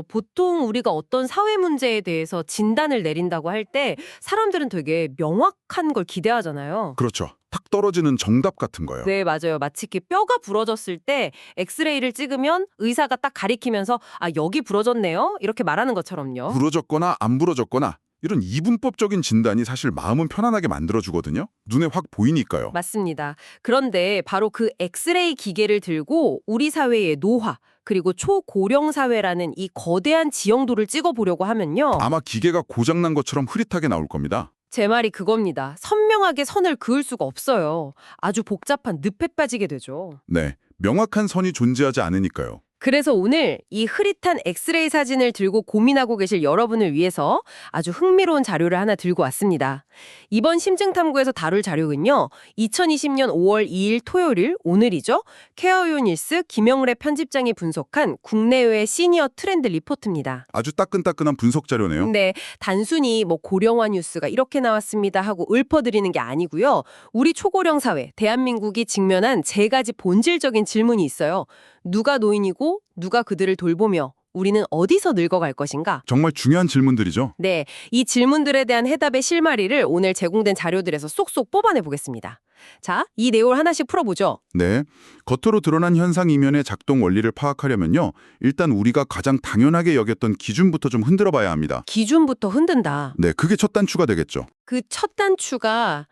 보통 우리가 어떤 사회 문제에 대해서 진단을 내린다고 할 때 사람들은 되게 명확한 걸 기대하잖아요. 그렇죠. 탁 떨어지는 정답 같은 거요. 네, 맞아요. 마치 이렇게 뼈가 부러졌을 때 엑스레이를 찍으면 의사가 딱 가리키면서 아, 여기 부러졌네요. 이렇게 말하는 것처럼요. 부러졌거나 안 부러졌거나 이런 이분법적인 진단이 사실 마음은 편안하게 만들어주거든요. 눈에 확 보이니까요. 맞습니다. 그런데 바로 그 엑스레이 기계를 들고 우리 사회의 노화, 그리고 초고령 사회라는 이 거대한 지형도를 찍어보려고 하면요. 아마 기계가 고장난 것처럼 흐릿하게 나올 겁니다. 제 말이 그겁니다. 선명하게 선을 그을 수가 없어요. 아주 복잡한 늪에 빠지게 되죠. 네, 명확한 선이 존재하지 않으니까요. 그래서 오늘 이 흐릿한 엑스레이 사진을 들고 고민하고 계실 여러분을 위해서 아주 흥미로운 자료를 하나 들고 왔습니다. 이번 심층탐구에서 다룰 자료는요. 2020년 5월 2일 토요일 오늘이죠. 케어요 뉴스 김영래 편집장이 분석한 국내외 시니어 트렌드 리포트입니다. 아주 따끈따끈한 분석 자료네요. 네, 단순히 뭐 고령화 뉴스가 이렇게 나왔습니다 하고 읊어드리는 게 아니고요. 우리 초고령 사회, 대한민국이 직면한 세 가지 본질적인 질문이 있어요. 누가 노인이고 누가 그들을 돌보며 우리는 어디서 늙어갈 것인가? 정말 중요한 질문들이죠. 네, 이 질문들에 대한 해답의 실마리를 오늘 제공된 자료들에서 쏙쏙 뽑아내 보겠습니다. 자, 이 내용을 하나씩 풀어보죠. 네, 겉으로 드러난 현상 이면의 작동 원리를 파악하려면요. 일단 우리가 가장 당연하게 여겼던 기준부터 좀 흔들어 봐야 합니다. 기준부터 흔든다. 네, 그게 첫 단추가 되겠죠. 그 첫 단추가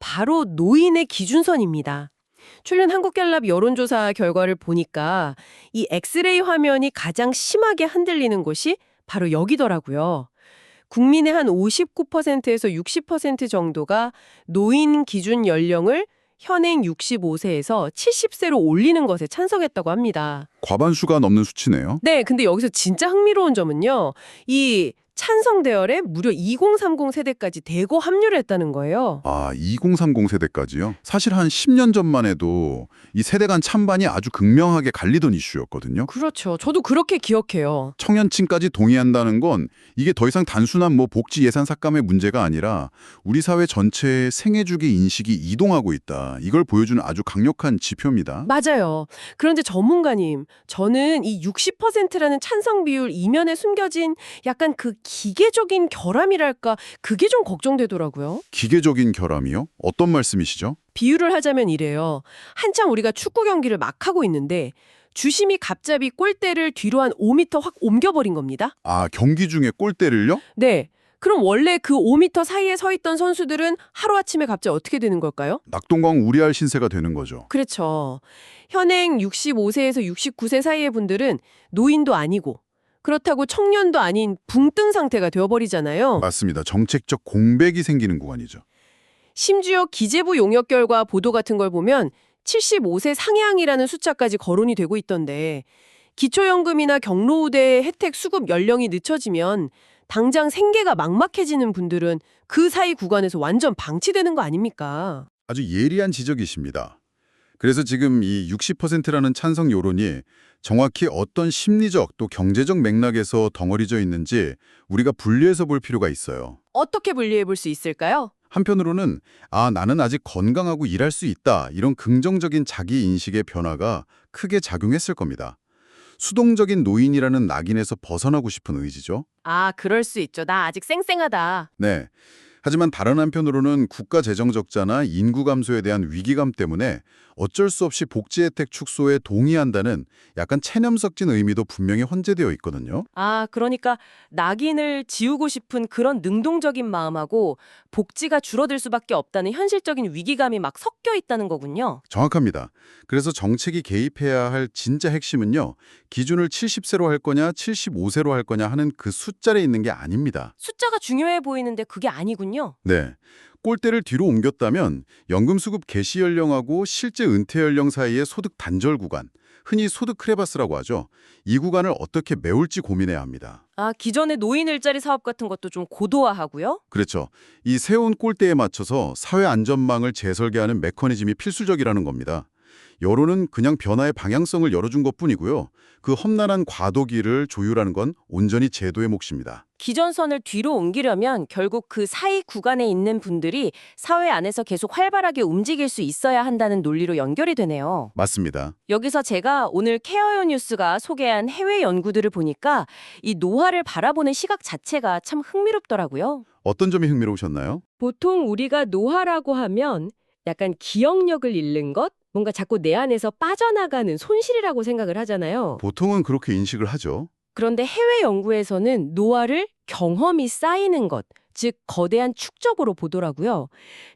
바로 노인의 기준선입니다. 출연 한국갤럽 여론조사 결과를 보니까 이 엑스레이 화면이 가장 심하게 흔들리는 곳이 바로 여기더라고요. 국민의 한 59%에서 60% 정도가 노인 기준 연령을 현행 65세에서 70세로 올리는 것에 찬성했다고 합니다. 과반수가 넘는 수치네요. 네, 근데 여기서 진짜 흥미로운 점은요. 이 찬성 대열에 무려 2030 세대까지 대거 합류를 했다는 거예요. 아, 2030 세대까지요? 사실 한 10년 전만 해도 이 세대 간 찬반이 아주 극명하게 갈리던 이슈였거든요. 그렇죠. 저도 그렇게 기억해요. 청년층까지 동의한다는 건 이게 더 이상 단순한 뭐 복지 예산 삭감의 문제가 아니라 우리 사회 전체의 생애주기 인식이 이동하고 있다. 이걸 보여주는 아주 강력한 지표입니다. 맞아요. 그런데 전문가님, 저는 이 60%라는 찬성 비율 이면에 숨겨진 약간 그 기계적인 결함이랄까, 그게 좀 걱정되더라고요. 기계적인 결함이요? 어떤 말씀이시죠? 비유를 하자면 이래요. 한창 우리가 축구 경기를 막 하고 있는데 주심이 갑자기 골대를 뒤로 한 5m 확 옮겨버린 겁니다. 아, 경기 중에 골대를요? 네. 그럼 원래 그 5m 사이에 서 있던 선수들은 하루아침에 갑자기 어떻게 되는 걸까요? 낙동강 우리알 신세가 되는 거죠. 그렇죠. 현행 65세에서 69세 사이의 분들은 노인도 아니고 그렇다고 청년도 아닌 붕뜬 상태가 되어버리잖아요. 맞습니다. 정책적 공백이 생기는 구간이죠. 심지어 기재부 용역 결과 보도 같은 걸 보면 75세 상향이라는 숫자까지 거론이 되고 있던데 기초연금이나 경로우대 혜택 수급 연령이 늦춰지면 당장 생계가 막막해지는 분들은 그 사이 구간에서 완전 방치되는 거 아닙니까? 아주 예리한 지적이십니다. 그래서 지금 이 60%라는 찬성 여론이 정확히 어떤 심리적 또 경제적 맥락에서 덩어리져 있는지 우리가 분리해서 볼 필요가 있어요. 어떻게 분리해 볼 수 있을까요? 한편으로는 아, 나는 아직 건강하고 일할 수 있다. 이런 긍정적인 자기 인식의 변화가 크게 작용했을 겁니다. 수동적인 노인이라는 낙인에서 벗어나고 싶은 의지죠. 아, 그럴 수 있죠. 나 아직 쌩쌩하다. 네. 하지만 다른 한편으로는 국가 재정 적자나 인구 감소에 대한 위기감 때문에 어쩔 수 없이 복지 혜택 축소에 동의한다는 약간 체념 섞인 의미도 분명히 혼재되어 있거든요. 아, 그러니까 낙인을 지우고 싶은 그런 능동적인 마음하고 복지가 줄어들 수밖에 없다는 현실적인 위기감이 막 섞여 있다는 거군요. 정확합니다. 그래서 정책이 개입해야 할 진짜 핵심은요. 기준을 70세로 할 거냐 75세로 할 거냐 하는 그 숫자에 있는 게 아닙니다. 숫자가 중요해 보이는데 그게 아니군요. 네. 골대를 뒤로 옮겼다면 연금수급 개시 연령하고 실제 은퇴 연령 사이의 소득 단절 구간, 흔히 소득 크레바스라고 하죠. 이 구간을 어떻게 메울지 고민해야 합니다. 아, 기존의 노인 일자리 사업 같은 것도 좀 고도화하고요? 그렇죠. 이 세운 골대에 맞춰서 사회 안전망을 재설계하는 메커니즘이 필수적이라는 겁니다. 여론은 그냥 변화의 방향성을 열어준 것뿐이고요. 그 험난한 과도기를 조율하는 건 온전히 제도의 몫입니다. 기존선을 뒤로 옮기려면 결국 그 사이 구간에 있는 분들이 사회 안에서 계속 활발하게 움직일 수 있어야 한다는 논리로 연결이 되네요. 맞습니다. 여기서 제가 오늘 케어요 뉴스가 소개한 해외 연구들을 보니까 이 노화를 바라보는 시각 자체가 참 흥미롭더라고요. 어떤 점이 흥미로우셨나요? 보통 우리가 노화라고 하면 약간 기억력을 잃는 것, 뭔가 자꾸 내 안에서 빠져나가는 손실이라고 생각을 하잖아요. 보통은 그렇게 인식을 하죠. 그런데 해외 연구에서는 노화를 경험이 쌓이는 것, 즉 거대한 축적으로 보더라고요.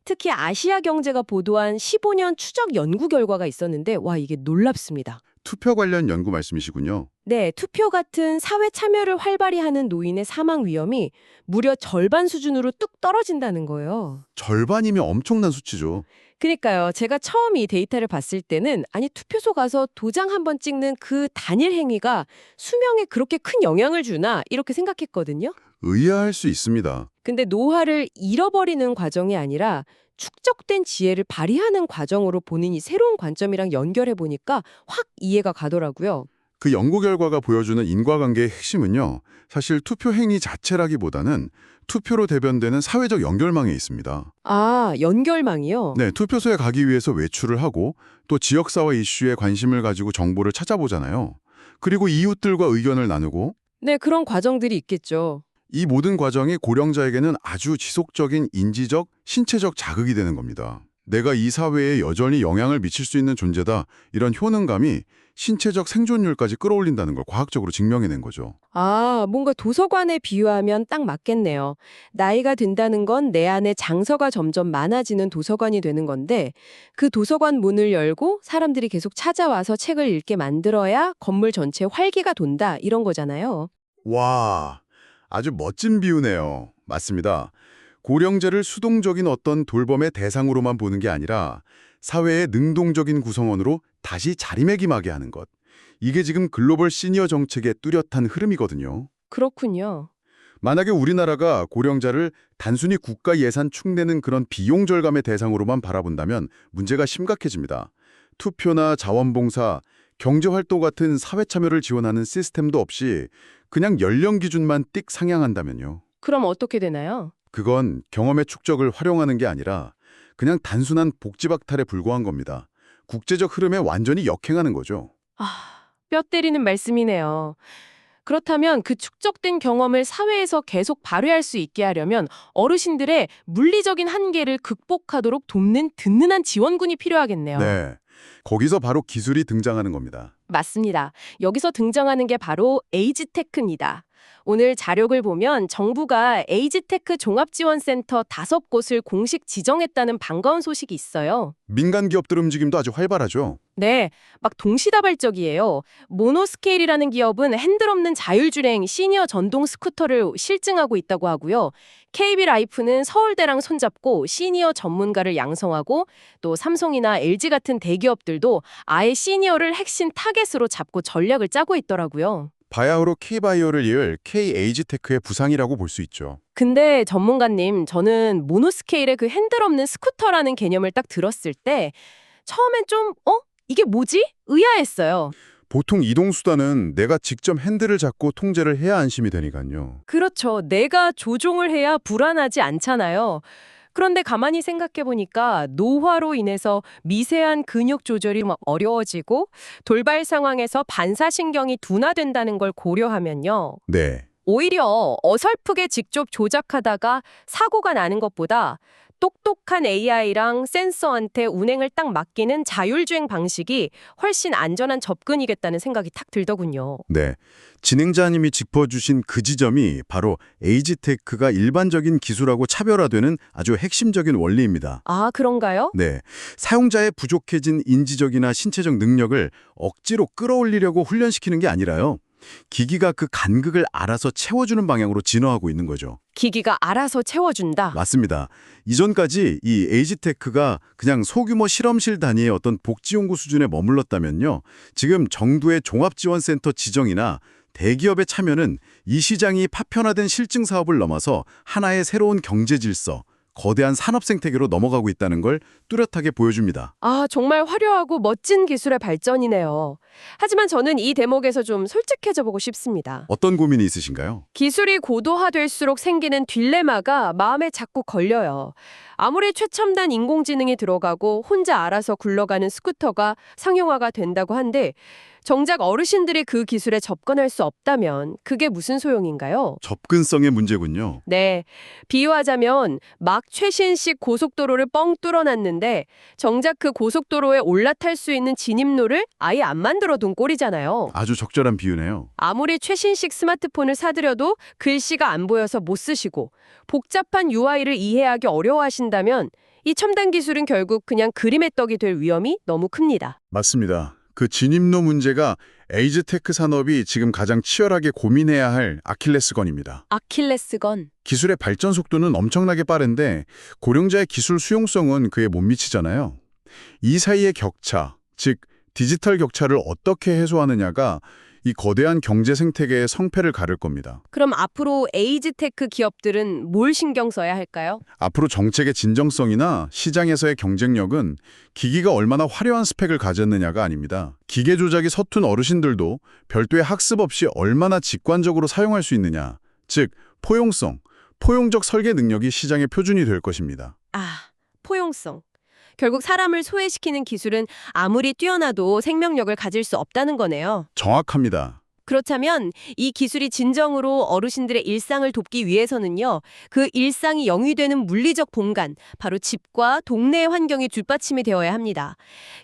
특히 아시아 경제가 보도한 15년 추적 연구 결과가 있었는데 와 이게 놀랍습니다. 투표 관련 연구 말씀이시군요. 네, 투표 같은 사회 참여를 활발히 하는 노인의 사망 위험이 무려 절반 수준으로 뚝 떨어진다는 거예요. 절반이면 엄청난 수치죠. 그러니까요. 제가 처음 이 데이터를 봤을 때는 아니 투표소 가서 도장 한번 찍는 그 단일 행위가 수명에 그렇게 큰 영향을 주나 이렇게 생각했거든요. 의아할 수 있습니다. 근데 노화를 잃어버리는 과정이 아니라 축적된 지혜를 발휘하는 과정으로 본인이 새로운 관점이랑 연결해 보니까 확 이해가 가더라고요. 그 연구 결과가 보여주는 인과관계의 핵심은요. 사실 투표 행위 자체라기보다는 투표로 대변되는 사회적 연결망에 있습니다. 아, 연결망이요? 네, 투표소에 가기 위해서 외출을 하고 또 지역사회 이슈에 관심을 가지고 정보를 찾아보잖아요. 그리고 이웃들과 의견을 나누고 네, 그런 과정들이 있겠죠. 이 모든 과정이 고령자에게는 아주 지속적인 인지적, 신체적 자극이 되는 겁니다. 내가 이 사회에 여전히 영향을 미칠 수 있는 존재다. 이런 효능감이 신체적 생존율까지 끌어올린다는 걸 과학적으로 증명해낸 거죠. 아, 뭔가 도서관에 비유하면 딱 맞겠네요. 나이가 든다는 건 내 안에 장서가 점점 많아지는 도서관이 되는 건데 그 도서관 문을 열고 사람들이 계속 찾아와서 책을 읽게 만들어야 건물 전체에 활기가 돈다 이런 거잖아요. 와, 아주 멋진 비유네요. 맞습니다. 고령자를 수동적인 어떤 돌봄의 대상으로만 보는 게 아니라 사회의 능동적인 구성원으로 다시 자리매김하게 하는 것. 이게 지금 글로벌 시니어 정책의 뚜렷한 흐름이거든요. 그렇군요. 만약에 우리나라가 고령자를 단순히 국가 예산 축내는 그런 비용 절감의 대상으로만 바라본다면 문제가 심각해집니다. 투표나 자원봉사, 경제활동 같은 사회 참여를 지원하는 시스템도 없이 그냥 연령 기준만 띡 상향한다면요. 그럼 어떻게 되나요? 그건 경험의 축적을 활용하는 게 아니라 그냥 단순한 복지박탈에 불과한 겁니다. 국제적 흐름에 완전히 역행하는 거죠. 아, 뼈 때리는 말씀이네요. 그렇다면 그 축적된 경험을 사회에서 계속 발휘할 수 있게 하려면 어르신들의 물리적인 한계를 극복하도록 돕는 든든한 지원군이 필요하겠네요. 네, 거기서 바로 기술이 등장하는 겁니다. 맞습니다. 여기서 등장하는 게 바로 에이지테크입니다. 오늘 자료를 보면 정부가 에이지테크 종합지원센터 5곳을 공식 지정했다는 반가운 소식이 있어요. 민간 기업들 움직임도 아주 활발하죠. 네, 막 동시다발적이에요. 모노스케일이라는 기업은 핸들 없는 자율주행 시니어 전동 스쿠터를 실증하고 있다고 하고요. KB라이프는 서울대랑 손잡고 시니어 전문가를 양성하고 또 삼성이나 LG 같은 대기업들도 아예 시니어를 핵심 타겟으로 잡고 전략을 짜고 있더라고요. 바야흐로 K바이오를 이을 K-에이지테크의 부상이라고 볼 수 있죠. 근데 전문가님, 저는 모노스케일의 그 핸들 없는 스쿠터라는 개념을 딱 들었을 때 처음엔 좀 이게 뭐지? 의아했어요. 보통 이동수단은 내가 직접 핸들을 잡고 통제를 해야 안심이 되니까요. 그렇죠. 내가 조종을 해야 불안하지 않잖아요. 그런데 가만히 생각해보니까 노화로 인해서 미세한 근육 조절이 막 어려워지고 돌발 상황에서 반사신경이 둔화된다는 걸 고려하면요. 네. 오히려 어설프게 직접 조작하다가 사고가 나는 것보다 똑똑한 AI랑 센서한테 운행을 딱 맡기는 자율주행 방식이 훨씬 안전한 접근이겠다는 생각이 탁 들더군요. 네. 진행자님이 짚어주신 그 지점이 바로 에이지테크가 일반적인 기술하고 차별화되는 아주 핵심적인 원리입니다. 아, 그런가요? 네. 사용자의 부족해진 인지적이나 신체적 능력을 억지로 끌어올리려고 훈련시키는 게 아니라요. 기기가 그 간극을 알아서 채워주는 방향으로 진화하고 있는 거죠. 기기가 알아서 채워준다. 맞습니다. 이전까지 이 에이지테크가 그냥 소규모 실험실 단위의 어떤 복지연구 수준에 머물렀다면요. 지금 정부의 종합지원센터 지정이나 대기업의 참여는 이 시장이 파편화된 실증 사업을 넘어서 하나의 새로운 경제 질서, 거대한 산업 생태계로 넘어가고 있다는 걸 뚜렷하게 보여줍니다. 아, 정말 화려하고 멋진 기술의 발전이네요. 하지만 저는 이 대목에서 좀 솔직해져 보고 싶습니다. 어떤 고민이 있으신가요? 기술이 고도화될수록 생기는 딜레마가 마음에 자꾸 걸려요. 아무리 최첨단 인공지능이 들어가고 혼자 알아서 굴러가는 스쿠터가 상용화가 된다고 한데 정작 어르신들이 그 기술에 접근할 수 없다면 그게 무슨 소용인가요? 접근성의 문제군요. 네, 비유하자면 막 최신식 고속도로를 뻥 뚫어놨는데 정작 그 고속도로에 올라탈 수 있는 진입로를 아예 안 만들어둔 꼴이잖아요. 아주 적절한 비유네요. 아무리 최신식 스마트폰을 사드려도 글씨가 안 보여서 못 쓰시고 복잡한 UI를 이해하기 어려워하신다면 이 첨단 기술은 결국 그냥 그림의 떡이 될 위험이 너무 큽니다. 맞습니다. 그 진입로 문제가 에이즈테크 산업이 지금 가장 치열하게 고민해야 할 아킬레스건입니다. 아킬레스건. 기술의 발전 속도는 엄청나게 빠른데 고령자의 기술 수용성은 그에 못 미치잖아요. 이 사이의 격차, 즉 디지털 격차를 어떻게 해소하느냐가 이 거대한 경제 생태계의 성패를 가를 겁니다. 그럼 앞으로 에이즈테크 기업들은 뭘 신경 써야 할까요? 앞으로 정책의 진정성이나 시장에서의 경쟁력은 기기가 얼마나 화려한 스펙을 가졌느냐가 아닙니다. 기계 조작이 서툰 어르신들도 별도의 학습 없이 얼마나 직관적으로 사용할 수 있느냐, 즉 포용성, 포용적 설계 능력이 시장의 표준이 될 것입니다. 아, 포용성. 결국 사람을 소외시키는 기술은 아무리 뛰어나도 생명력을 가질 수 없다는 거네요. 정확합니다. 그렇다면 이 기술이 진정으로 어르신들의 일상을 돕기 위해서는요. 그 일상이 영위되는 물리적 공간, 바로 집과 동네의 환경이 뒷받침이 되어야 합니다.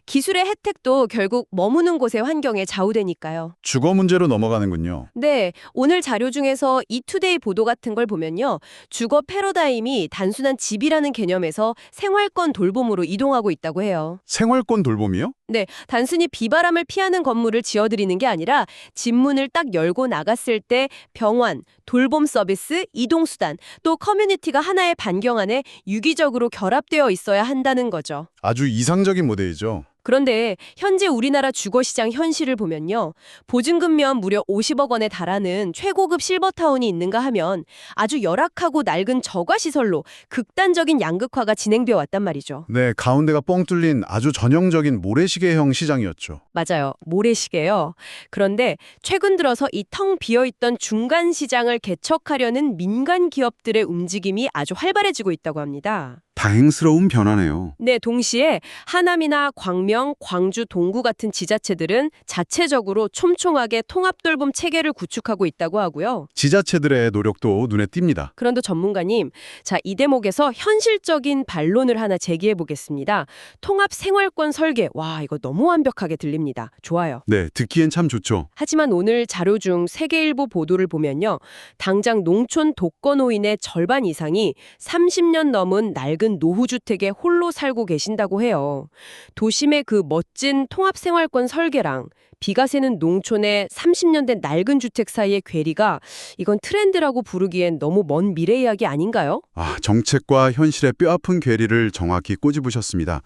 기술의 혜택도 결국 머무는 곳의 환경에 좌우되니까요. 주거 문제로 넘어가는군요. 네, 오늘 자료 중에서 이투데이 보도 같은 걸 보면요. 주거 패러다임이 단순한 집이라는 개념에서 생활권 돌봄으로 이동하고 있다고 해요. 생활권 돌봄이요? 네, 단순히 비바람을 피하는 건물을 지어드리는 게 아니라 집 문을 딱 열고 나갔을 때 병원, 돌봄 서비스, 이동수단, 또 커뮤니티가 하나의 반경 안에 유기적으로 결합되어 있어야 한다는 거죠. 아주 이상적인 모델이죠. 그런데 현재 우리나라 주거시장 현실을 보면요. 보증금면 무려 50억 원에 달하는 최고급 실버타운이 있는가 하면 아주 열악하고 낡은 저가시설로 극단적인 양극화가 진행되어 왔단 말이죠. 네, 가운데가 뻥 뚫린 아주 전형적인 모래시계형 시장이었죠. 맞아요. 모래시계요. 그런데 최근 들어서 이 텅 비어있던 중간 시장을 개척하려는 민간 기업들의 움직임이 아주 활발해지고 있다고 합니다. 다행스러운 변화네요. 네, 동시에 하남이나 광명, 광주, 동구 같은 지자체들은 자체적으로 촘촘하게 통합돌봄 체계를 구축하고 있다고 하고요. 지자체들의 노력도 눈에 띕니다. 그런데 전문가님, 자, 이 대목에서 현실적인 반론을 하나 제기해 보겠습니다. 통합 생활권 설계, 와, 이거 너무 완벽하게 들립니다. 좋아요. 네, 듣기엔 참 좋죠. 하지만 오늘 자료 중 세계일보 보도를 보면요. 당장 농촌 독거노인의 절반 이상이 30년 넘은 낡은 노후주택에 홀로 살고 계신다고 해요. 도심의 그 멋진 통합생활권 설계랑 비가 새는 농촌의 30년 된 낡은 주택 사이의 괴리가 이건 트렌드라고 부르기엔 너무 먼 미래 이야기 아닌가요? 정책과 현실의 뼈아픈 괴리를 정확히 꼬집으셨습니다.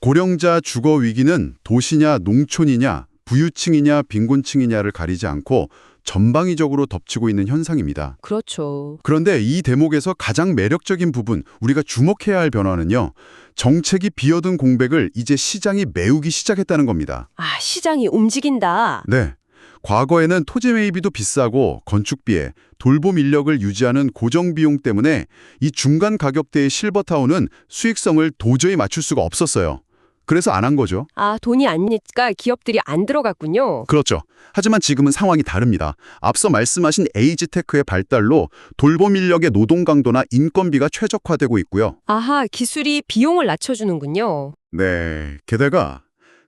고령자 주거 위기는 도시냐 농촌이냐 부유층이냐 빈곤층이냐를 가리지 않고 전방위적으로 덮치고 있는 현상입니다. 그렇죠. 그런데 이 대목에서 가장 매력적인 부분, 우리가 주목해야 할 변화는요. 정책이 비어든 공백을 이제 시장이 메우기 시작했다는 겁니다. 아, 시장이 움직인다. 네. 과거에는 토지 매입비도 비싸고 건축비에 돌봄 인력을 유지하는 고정 비용 때문에 이 중간 가격대의 실버타운은 수익성을 도저히 맞출 수가 없었어요. 그래서 안 한 거죠. 아, 돈이 아니니까 기업들이 안 들어갔군요. 그렇죠. 하지만 지금은 상황이 다릅니다. 앞서 말씀하신 에이지테크의 발달로 돌봄 인력의 노동 강도나 인건비가 최적화되고 있고요. 아하, 기술이 비용을 낮춰주는군요. 네. 게다가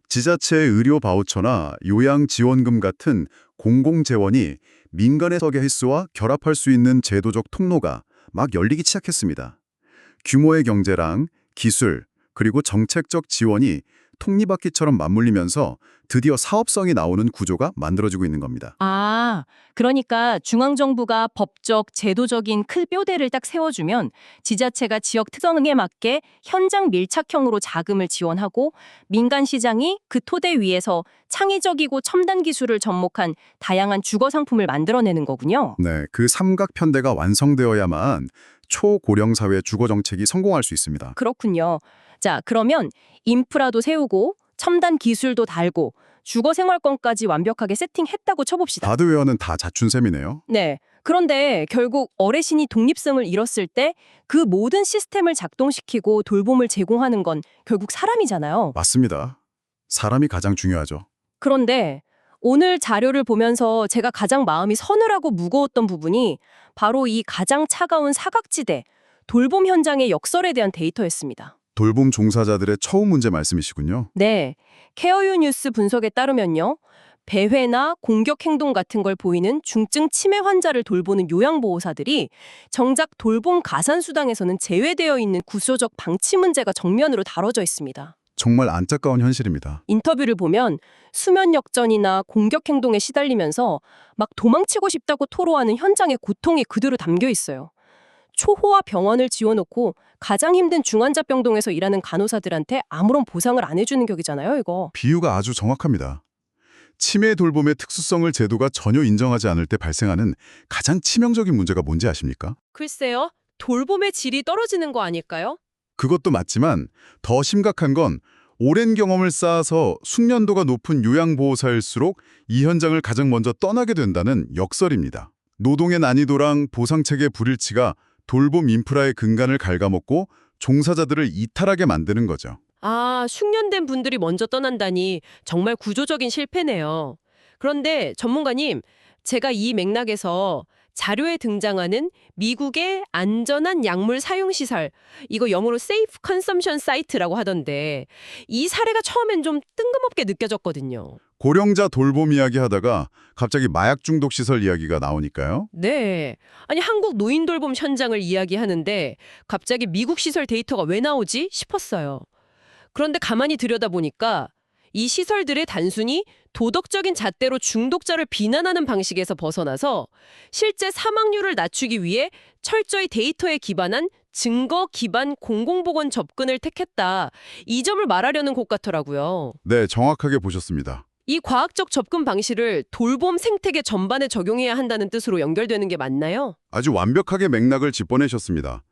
지자체의 의료 바우처나 요양 지원금 같은 공공 재원이 민간의 설계 횟수와 결합할 수 있는 제도적 통로가 막 열리기 시작했습니다. 규모의 경제랑 기술, 그리고 정책적 지원이 톱니바퀴처럼 맞물리면서 드디어 사업성이 나오는 구조가 만들어지고 있는 겁니다. 아, 그러니까 중앙정부가 법적, 제도적인 큰 뼈대를 딱 세워주면 지자체가 지역 특성에 맞게 현장 밀착형으로 자금을 지원하고 민간 시장이 그 토대 위에서 창의적이고 첨단 기술을 접목한 다양한 주거 상품을 만들어내는 거군요. 네, 그 삼각편대가 완성되어야만 초고령사회 주거정책이 성공할 수 있습니다. 그렇군요. 자, 그러면 인프라도 세우고 첨단 기술도 달고 주거 생활권까지 완벽하게 세팅했다고 쳐봅시다. 하드웨어는 다 갖춘 셈이네요. 네. 그런데 결국 어르신이 독립성을 잃었을 때 그 모든 시스템을 작동시키고 돌봄을 제공하는 건 결국 사람이잖아요. 맞습니다. 사람이 가장 중요하죠. 그런데 오늘 자료를 보면서 제가 가장 마음이 서늘하고 무거웠던 부분이 바로 이 가장 차가운 사각지대, 돌봄 현장의 역설에 대한 데이터였습니다. 돌봄 종사자들의 처우 문제 말씀이시군요. 네. 케어유 뉴스 분석에 따르면요. 배회나 공격 행동 같은 걸 보이는 중증 치매 환자를 돌보는 요양보호사들이 정작 돌봄 가산수당에서는 제외되어 있는 구조적 방치 문제가 정면으로 다뤄져 있습니다. 정말 안타까운 현실입니다. 인터뷰를 보면 수면 역전이나 공격 행동에 시달리면서 막 도망치고 싶다고 토로하는 현장의 고통이 그대로 담겨 있어요. 초호화 병원을 지어놓고 가장 힘든 중환자병동에서 일하는 간호사들한테 아무런 보상을 안 해주는 격이잖아요, 이거. 비유가 아주 정확합니다. 치매 돌봄의 특수성을 제도가 전혀 인정하지 않을 때 발생하는 가장 치명적인 문제가 뭔지 아십니까? 글쎄요. 돌봄의 질이 떨어지는 거 아닐까요? 그것도 맞지만 더 심각한 건 오랜 경험을 쌓아서 숙련도가 높은 요양보호사일수록 이 현장을 가장 먼저 떠나게 된다는 역설입니다. 노동의 난이도랑 보상체계 불일치가 돌봄 인프라의 근간을 갉아먹고 종사자들을 이탈하게 만드는 거죠. 아, 숙련된 분들이 먼저 떠난다니 정말 구조적인 실패네요. 그런데 전문가님, 제가 이 맥락에서 자료에 등장하는 미국의 안전한 약물 사용 시설, 이거 영어로 Safe Consumption Site라고 하던데 이 사례가 처음엔 좀 뜬금없게 느껴졌거든요. 고령자 돌봄 이야기 하다가 갑자기 마약 중독 시설 이야기가 나오니까요. 네. 아니 한국 노인 돌봄 현장을 이야기하는데 갑자기 미국 시설 데이터가 왜 나오지 싶었어요. 그런데 가만히 들여다보니까 이 시설들의 단순히 도덕적인 잣대로 중독자를 비난하는 방식에서 벗어나서 실제 사망률을 낮추기 위해 철저히 데이터에 기반한 증거 기반 공공보건 접근을 택했다. 이 점을 말하려는 곳 같더라고요. 네, 정확하게 보셨습니다. 이 과학적 접근 방식을 돌봄 생태계 전반에 적용해야 한다는 뜻으로 연결되는 게 맞나요? 아주 완벽하게 맥락을 짚어내셨습니다.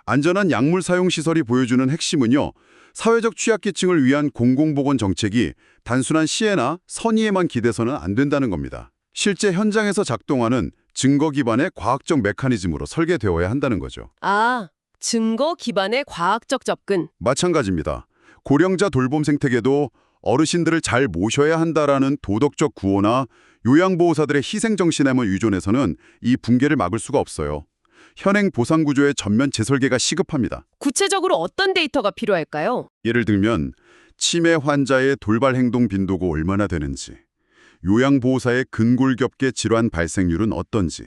안전한 약물 사용 시설이 보여주는 핵심은요. 사회적 취약계층을 위한 공공보건 정책이 단순한 시혜나 선의에만 기대서는 안 된다는 겁니다. 실제 현장에서 작동하는 증거 기반의 과학적 메커니즘으로 설계되어야 한다는 거죠. 아, 증거 기반의 과학적 접근. 마찬가지입니다. 고령자 돌봄 생태계도 어르신들을 잘 모셔야 한다라는 도덕적 구호나 요양보호사들의 희생정신에만 의존해서는 이 붕괴를 막을 수가 없어요. 현행 보상구조의 전면 재설계가 시급합니다. 구체적으로 어떤 데이터가 필요할까요? 예를 들면 치매 환자의 돌발 행동 빈도가 얼마나 되는지, 요양보호사의 근골격계 질환 발생률은 어떤지,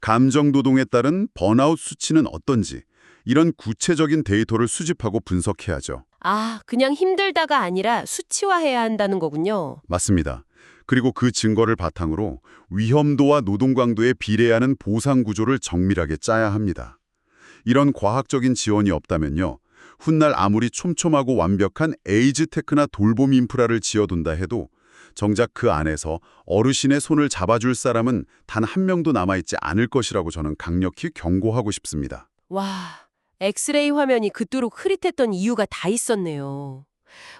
감정노동에 따른 번아웃 수치는 어떤지 이런 구체적인 데이터를 수집하고 분석해야죠. 아, 그냥 힘들다가 아니라 수치화해야 한다는 거군요. 맞습니다. 그리고 그 증거를 바탕으로 위험도와 노동 강도에 비례하는 보상 구조를 정밀하게 짜야 합니다. 이런 과학적인 지원이 없다면요. 훗날 아무리 촘촘하고 완벽한 에이즈테크나 돌봄 인프라를 지어둔다 해도 정작 그 안에서 어르신의 손을 잡아줄 사람은 단 한 명도 남아있지 않을 것이라고 저는 강력히 경고하고 싶습니다. 와, 엑스레이 화면이 그토록 흐릿했던 이유가 다 있었네요.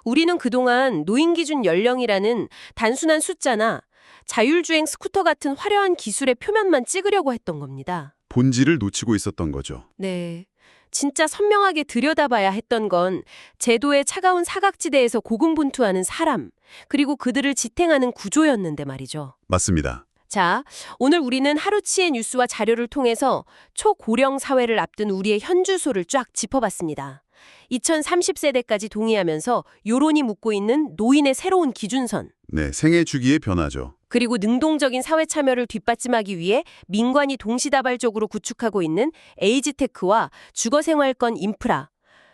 우리는 그동안 노인 기준 연령이라는 단순한 숫자나 자율주행 스쿠터 같은 화려한 기술의 표면만 찍으려고 했던 겁니다. 본질을 놓치고 있었던 거죠. 네. 진짜 선명하게 들여다봐야 했던 건 제도의 차가운 사각지대에서 고군분투하는 사람, 그리고 그들을 지탱하는 구조였는데 말이죠. 맞습니다. 자, 오늘 우리는 하루치의 뉴스와 자료를 통해서 초고령 사회를 앞둔 우리의 현주소를 쫙 짚어봤습니다. 2030세대까지 동의하면서 여론이 묻고 있는 노인의 새로운 기준선, 네, 생애 주기의 변화죠. 그리고 능동적인 사회 참여를 뒷받침하기 위해 민관이 동시다발적으로 구축하고 있는 에이즈테크와 주거생활권 인프라,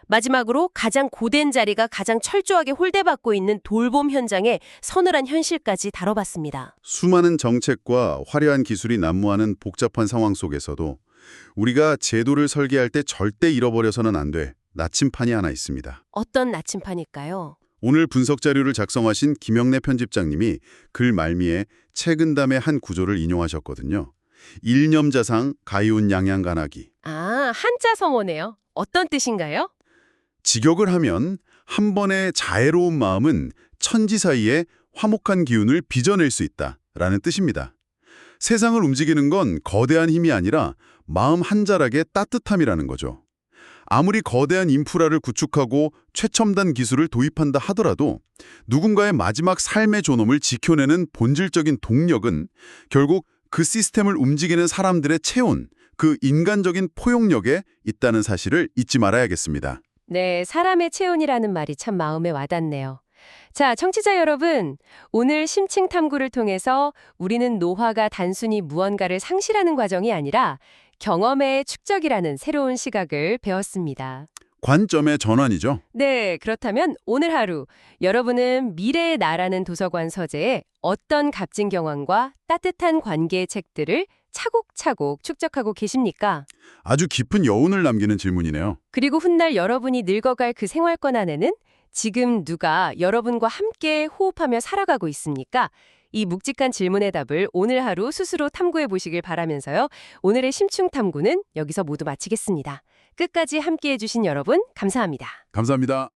마지막으로 가장 고된 자리가 가장 철저하게 홀대받고 있는 돌봄 현장의 서늘한 현실까지 다뤄봤습니다. 수많은 정책과 화려한 기술이 난무하는 복잡한 상황 속에서도 우리가 제도를 설계할 때 절대 잃어버려서는 안 돼. 나침판이 하나 있습니다. 어떤 나침판일까요? 오늘 분석 자료를 작성하신 김영래 편집장님이 글 말미에 최근담의 한 구조를 인용하셨거든요. 일념자상 가이운 양양간하기. 아, 한자 성어네요. 어떤 뜻인가요? 직역을 하면 한 번의 자애로운 마음은 천지 사이에 화목한 기운을 빚어낼 수 있다라는 뜻입니다. 세상을 움직이는 건 거대한 힘이 아니라 마음 한 자락의 따뜻함이라는 거죠. 아무리 거대한 인프라를 구축하고 최첨단 기술을 도입한다 하더라도 누군가의 마지막 삶의 존엄을 지켜내는 본질적인 동력은 결국 그 시스템을 움직이는 사람들의 체온, 그 인간적인 포용력에 있다는 사실을 잊지 말아야겠습니다. 네, 사람의 체온이라는 말이 참 마음에 와닿네요. 자, 청취자 여러분, 오늘 심층 탐구를 통해서 우리는 노화가 단순히 무언가를 상실하는 과정이 아니라 경험의 축적이라는 새로운 시각을 배웠습니다. 관점의 전환이죠. 네, 그렇다면 오늘 하루 여러분은 미래의 나라는 도서관 서재에 어떤 값진 경험과 따뜻한 관계의 책들을 차곡차곡 축적하고 계십니까? 아주 깊은 여운을 남기는 질문이네요. 그리고 훗날 여러분이 늙어갈 그 생활권 안에는 지금 누가 여러분과 함께 호흡하며 살아가고 있습니까? 이 묵직한 질문의 답을 오늘 하루 스스로 탐구해 보시길 바라면서요. 오늘의 심층 탐구는 여기서 모두 마치겠습니다. 끝까지 함께해 주신 여러분 감사합니다. 감사합니다.